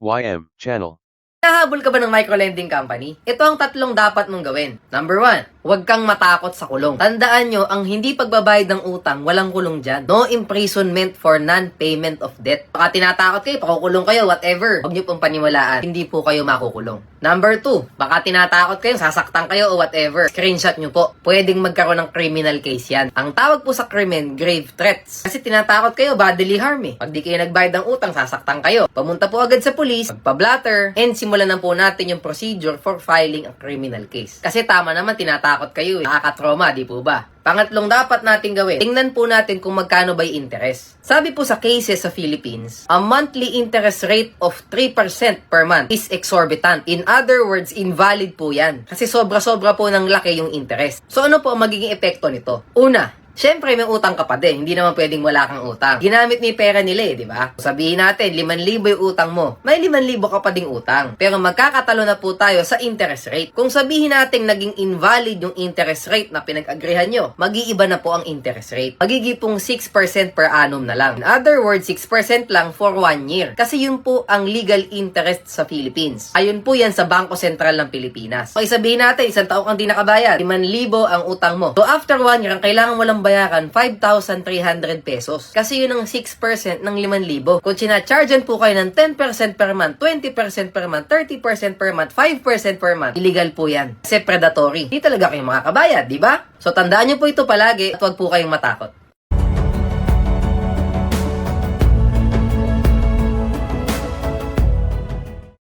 YM Channel. Nahabol ka ba ng microlending company? Ito ang tatlong dapat mong gawin. Number 1, huwag kang matakot sa kulong. Tandaan nyo, ang hindi pagbabayad ng utang, walang kulong dyan. No imprisonment for non-payment of debt. Baka tinatakot kayo, pakukulong kayo, whatever. Huwag nyo pong paniwalaan, hindi po kayo makukulong. Number 2, baka tinatakot kayo, sasaktan kayo o whatever. Screenshot nyo po. Pwedeng magkaroon ng criminal case yan. Ang tawag po sa krimen, grave threats. Kasi tinatakot kayo, bodily harm eh. Pag di kayo nagbayad ng utang, sasaktan kayo. Pamunta po agad sa police, magpa-blatter, and simulan na po natin yung procedure for filing a criminal case. Kasi tama naman, tinatakot kayo eh. Nakaka-trauma, di po ba? Pangatlong dapat natin gawin, tingnan po natin kung magkano ba yung interest. Sabi po sa cases sa Philippines, a monthly interest rate of 3% per month is exorbitant. In other words, invalid po yan. Kasi sobra-sobra po ng laki yung interest. So ano po ang magiging epekto nito? Una, syempre, may utang ka pa din. Hindi naman pwedeng wala kang utang. Ginamit ni pera nila eh, di ba? Sabihin natin, 5,000 yung utang mo. May 5,000 ka pa ding utang. Pero magkakatalo na po tayo sa interest rate. Kung sabihin natin naging invalid yung interest rate na pinag-agrihan nyo, mag-iiba na po ang interest rate. Magiging pong 6% per annum na lang. In other words, 6% lang for 1 year. Kasi yun po ang legal interest sa Philippines. Ayun po yan sa Bangko Sentral ng Pilipinas. Okay, sabihin natin, isang taong kang di nakabayad, 5,000 ang utang mo. So after 1 year, ang kailangan mo lang bayaran 5,300 pesos. Kasi yun ang 6% ng 5,000. Kung sinachargean po kayo ng 10% per month, 20% per month, 30% per month, 5% per month, illegal po yan. Kasi predatory. Hindi talaga kayo makakabayad, di ba? So tandaan nyo po ito palagi at huwag po kayong matakot.